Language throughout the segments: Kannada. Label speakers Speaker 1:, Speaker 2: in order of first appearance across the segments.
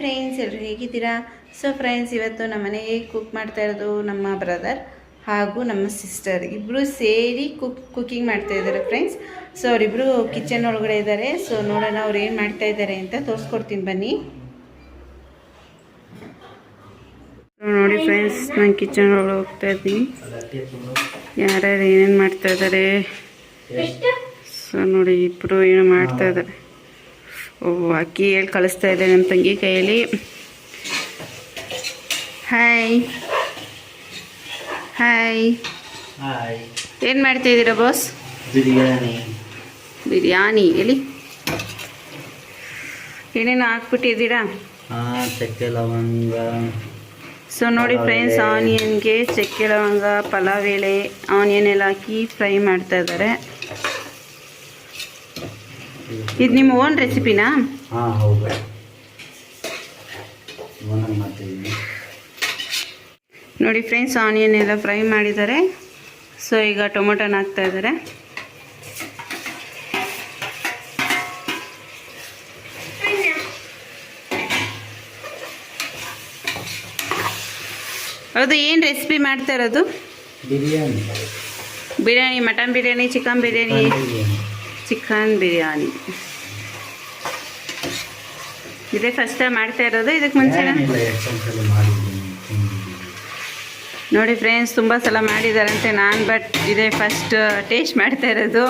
Speaker 1: ಫ್ರೆಂಡ್ಸ್, ಎಲ್ಲರೂ ಹೇಗಿದ್ದೀರಾ? ಸೊ ಫ್ರೆಂಡ್ಸ್, ಇವತ್ತು ನಮ್ಮ ಮನೆಗೆ ಕುಕ್ ಮಾಡ್ತಾ ಇರೋದು ನಮ್ಮ ಬ್ರದರ್ ಹಾಗೂ ನಮ್ಮ ಸಿಸ್ಟರ್ ಇಬ್ಬರು ಸೇರಿ ಕುಕ್ಕಿಂಗ್ ಮಾಡ್ತಾ ಇದ್ದಾರೆ ಫ್ರೆಂಡ್ಸ್. ಸೊ ಅವರಿಬ್ಬರು ಕಿಚನ್ ಒಳಗಡೆ ಇದ್ದಾರೆ. ಸೊ ನೋಡೋಣ ಅವ್ರು ಏನು ಮಾಡ್ತಾ ಇದ್ದಾರೆ ಅಂತ ತೋರಿಸ್ಕೊಡ್ತೀನಿ ಬನ್ನಿ. ನೋಡಿ ಫ್ರೆಂಡ್ಸ್, ನಾನು ಕಿಚನ್ ಒಳಗಡೆ ಹೋಗ್ತಾ ಇದ್ದೀನಿ. ಯಾರ್ಯಾರು ಏನೇನು ಮಾಡ್ತಾ ಇದ್ದಾರೆ. ಸೊ ನೋಡಿ, ಇಬ್ಬರು ಏನು ಮಾಡ್ತಾ ಇದ್ದಾರೆ. ಅಕ್ಕಿ ಹೇಳಿ ಕಳಿಸ್ತಾ ಇದೆ ನನ್ನ ತಂಗಿ ಕೈಯಲ್ಲಿ. ಹಾಯ್ ಹಾಯ್, ಏನು ಮಾಡ್ತಾ ಇದ್ದೀರಾ ಬಾಸ್? ಬಿರಿಯಾನಿ ಎಲ್ಲಿ ಏನೇನು ಹಾಕ್ಬಿಟ್ಟಿದ್ದೀರಾ?
Speaker 2: ಚಕ್ಕೆ ಲವಂಗ.
Speaker 1: ಸೊ ನೋಡಿ ಫ್ರೆಂಡ್ಸ್, ಆನಿಯನ್ಗೆ ಚಕ್ಕೆ ಲವಂಗ, ಪಲಾವ್ ಎಲೆ, ಆನಿಯನ್ ಎಲ್ಲ ಹಾಕಿ ಫ್ರೈ ಮಾಡ್ತಾ ಇದ್ದಾರೆ. ಇದು ನಿಮ್ಮ ಓನ್ ರೆಸಿಪಿನಾ? ನೋಡಿ ಫ್ರೆಂಡ್ಸ್, ಆನಿಯನ್ ಎಲ್ಲ ಫ್ರೈ ಮಾಡಿದ್ದಾರೆ. ಸೊ ಈಗ ಟೊಮೊಟೊನ ಹಾಕ್ತಾ ಇದ್ದಾರೆ. ಹೌದು, ಏನು ರೆಸಿಪಿ ಮಾಡ್ತಾ ಇರೋದು? Biryani, mutton biryani, chicken biryani? Chicken biryani. ಇದೇ ಫಸ್ಟ್ ಟೈಮ್ ಮಾಡ್ತಾ ಇರೋದು? ಇದಕ್ಕೆ ಮುಂಚೆ ನೋಡಿ ಫ್ರೆಂಡ್ಸ್, ತುಂಬ ಸಲ ಮಾಡಿದಾರಂತೆ. ಬಟ್ ಇದೇ ಫಸ್ಟ್ ಟೇಸ್ಟ್ ಮಾಡ್ತಾ ಇರೋದು.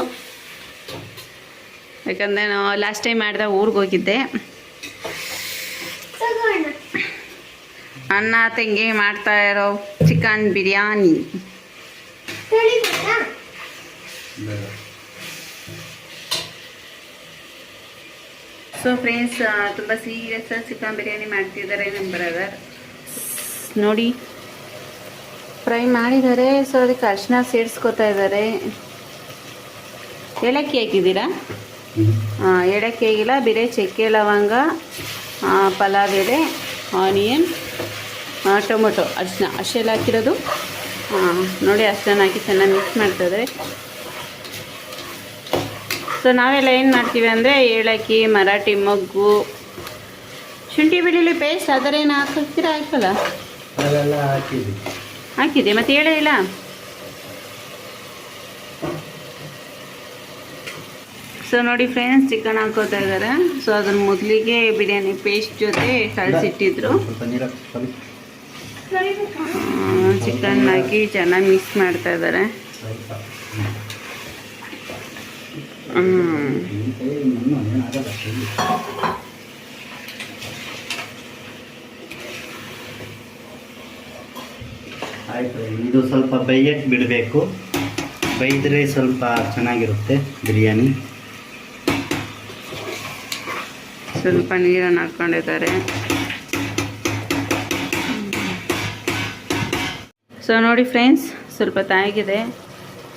Speaker 1: ಯಾಕಂದರೆ ನಾವು ಲಾಸ್ಟ್ ಟೈಮ್ ಮಾಡಿದಾಗ ಊರಿಗೆ ಹೋಗಿದ್ದೆ. ಅಣ್ಣ ತಂಗಿ ಮಾಡ್ತಾ ಇರೋ ಚಿಕನ್ ಬಿರಿಯಾನಿ. ಸೊ ಫ್ರೆಂಡ್ಸ್, ತುಂಬ ಸೀರಿಯಸ್ ಚಿಕನ್ ಬಿರಿಯಾನಿ ಮಾಡ್ತಿದ್ದಾರೆ ನಮ್ಮ ಬ್ರದರ್. ನೋಡಿ, ಫ್ರೈ ಮಾಡಿದ್ದಾರೆ. ಸೊ ಅದಕ್ಕೆ ಅರಿಶಿನ ಸೇರಿಸ್ಕೊತಾ ಇದ್ದಾರೆ. ಏಲಕ್ಕಿ ಹಾಕಿದ್ದೀರಾ? ಏಲಕ್ಕಿ ಆಗಿಲ್ಲ, ಬೇರೆ ಚಕ್ಕೆ ಲವಂಗ, ಪಲಾವ್ ಎಲೆ, ಆನಿಯನ್, ಟೊಮೊಟೊ, ಅರಿಶಿನ ಅಷ್ಟೆಲ್ಲ ಹಾಕಿರೋದು. ನೋಡಿ, ಅಷ್ಟನ್ನು ಹಾಕಿ ಚೆನ್ನಾಗಿ ಮಿಕ್ಸ್ ಮಾಡ್ತಾರೆ. ಸೊ ನಾವೆಲ್ಲ ಏನು ಮಾಡ್ತೀವಿ ಅಂದರೆ ಏಲಕ್ಕಿ, ಮರಾಠಿ ಮೊಗ್ಗು, ಶುಂಠಿ ಬೆಳ್ಳುಳ್ಳಿ ಪೇಸ್ಟ್ ಅದರ ಏನು ಹಾಕ್ತೀರಾ? ಹಾಕಲ್ಲ? ಹಾಕಿದೆ, ಮತ್ತೆ ಹೇಳೇ ಇಲ್ಲ. ಸೊ ನೋಡಿ ಫ್ರೆಂಡ್ಸ್, ಚಿಕನ್ ಹಾಕೋತಾ ಇದ್ದಾರೆ. ಸೊ ಅದನ್ನು ಮೊದಲಿಗೆ ಬಿರಿಯಾನಿ ಪೇಸ್ಟ್ ಜೊತೆ ಕಳಿಸಿಟ್ಟಿದ್ರು. ಚಿಕನ್ ಹಾಕಿ ಚೆನ್ನಾಗಿ ಮಿಕ್ಸ್ ಮಾಡ್ತಾ ಇದ್ದಾರೆ.
Speaker 2: ಆಯ್ತು, ಇದು ಸ್ವಲ್ಪ ಬೇಯಕ್ಕೆ ಬಿಡಬೇಕು. ಬೇಯಿದ್ರೆ ಸ್ವಲ್ಪ ಚೆನ್ನಾಗಿರುತ್ತೆ ಬಿರಿಯಾನಿ.
Speaker 1: ಸ್ವಲ್ಪ ನೀರನ್ನು ಹಾಕ್ಕೊಂಡಿದ್ದಾರೆ. ಸೊ ನೋಡಿ ಫ್ರೆಂಡ್ಸ್, ಸ್ವಲ್ಪ ತಾಗಿದೆ.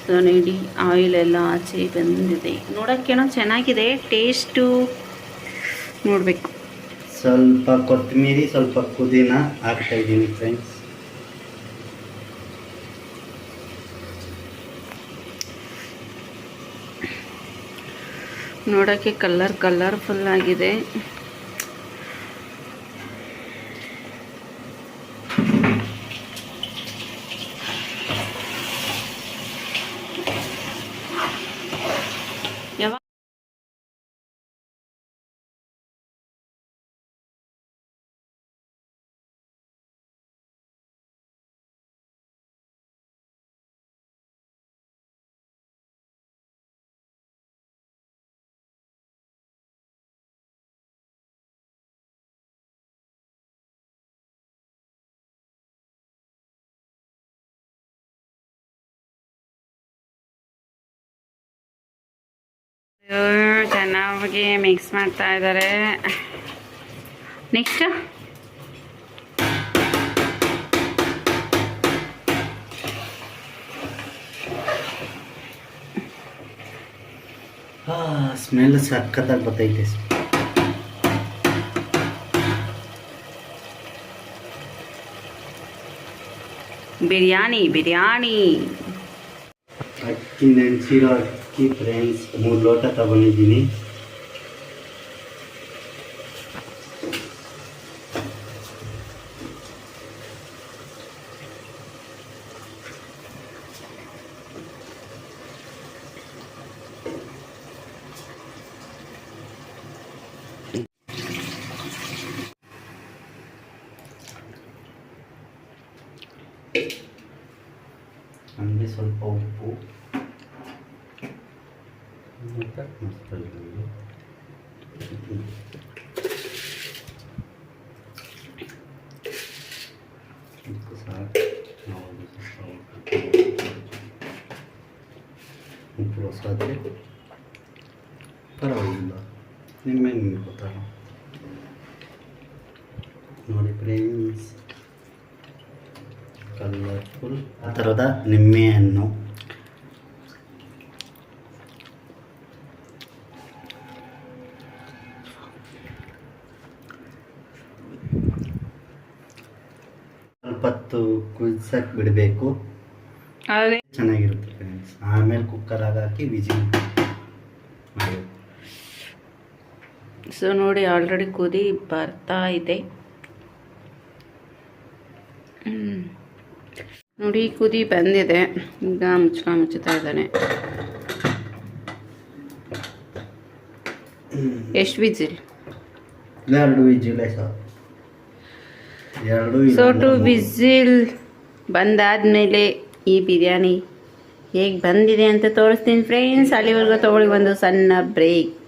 Speaker 1: ಸೊ ನೋಡಿ, ಆಯಿಲ್ ಎಲ್ಲ ಆಚೆ ಬಂದಿದೆ. ನೋಡೋಕ್ಕೇನೋ ಚೆನ್ನಾಗಿದೆ, ಟೇಸ್ಟು ನೋಡಬೇಕು.
Speaker 2: ಸ್ವಲ್ಪ ಕೊತ್ತಂಬರಿ, ಸ್ವಲ್ಪ ಪುದೀನ ಹಾಕ್ತಾ ಇದ್ದೀನಿ ಫ್ರೆಂಡ್ಸ್.
Speaker 1: ನೋಡೋಕ್ಕೆ ಕಲರ್ಫುಲ್ ಆಗಿದೆ. ಚೆನ್ನಾಗಿ ಮಿಕ್ಸ್ ಮಾಡ್ತಾ ಇದ್ದಾರೆ. ನೆಕ್ಸ್ಟ್
Speaker 2: ಸ್ಮೆಲ್ ಸಖತ್ತಾಗಿ ಬರ್ತೈತೆ.
Speaker 1: ಬಿರಿಯಾನಿ
Speaker 2: ಅಕ್ಕಿ ನೆನೆಸಿರೋ ಅಕ್ಕಿ ಫ್ರೆಂಡ್ಸ್ 3 ಲೋಟ ತಗೊಂಡಿದ್ದೀನಿ. ನಮಗೆ ಸ್ವಲ್ಪ ಉಪ್ಪು ಮತ್ತು ಮಸಾಲೆ ಉಪ್ಪು ಸಾಕು. ಹೌದು, ಸ್ವಲ್ಪ ಉಪ್ಪು ಹೊಸಾದ್ರೆ ಪರವಾಗಿಲ್ಲ, ನಿಮ್ಮೆಣ್ಣೆ ಗೊತ್ತಲ್ಲ. ನೋಡಿ ಫ್ರೆಂಡ್ಸ್, ಕಲರ್ಫುಲ್ ಆ ಥರದ ನಿಂಬೆಹಣ್ಣು. ಸ್ವಲ್ಪ ಹೊತ್ತು ಕುದಿಸಕ್ಕೆ ಬಿಡಬೇಕು,
Speaker 1: ಅದೇ
Speaker 2: ಚೆನ್ನಾಗಿರುತ್ತೆ ಫ್ರೆಂಡ್ಸ್. ಆಮೇಲೆ ಕುಕ್ಕರಾಗ ಹಾಕಿ ವಿಜಿಲ್ ಮಾಡಬೇಕು.
Speaker 1: ಸೊ ನೋಡಿ, ಆಲ್ರೆಡಿ ಕುದಿ ಬರ್ತಾ ಇದೆ. ನೋಡಿ ಕುದಿ ಬಂದಿದೆ. ಈಗ ಮುಚ್ಚುತ್ತಾ ಇದ್ದಾನೆ. ಎಷ್ಟು ವಿಜಿಲ್?
Speaker 2: 2 ವಿಜಿಲೇ ಸಾಕು. 2
Speaker 1: ಸೊ 2 ವಿಜಿಲ್ ಬಂದಾದ್ಮೇಲೆ ಈ ಬಿರಿಯಾನಿ ಹೇಗೆ ಬಂದಿದೆ ಅಂತ ತೋರಿಸ್ತೀನಿ ಫ್ರೆಂಡ್ಸ್. ಅಲ್ಲಿವರೆಗೂ ತಗೊಳ್ಳಿ ಒಂದು ಸಣ್ಣ ಬ್ರೇಕ್.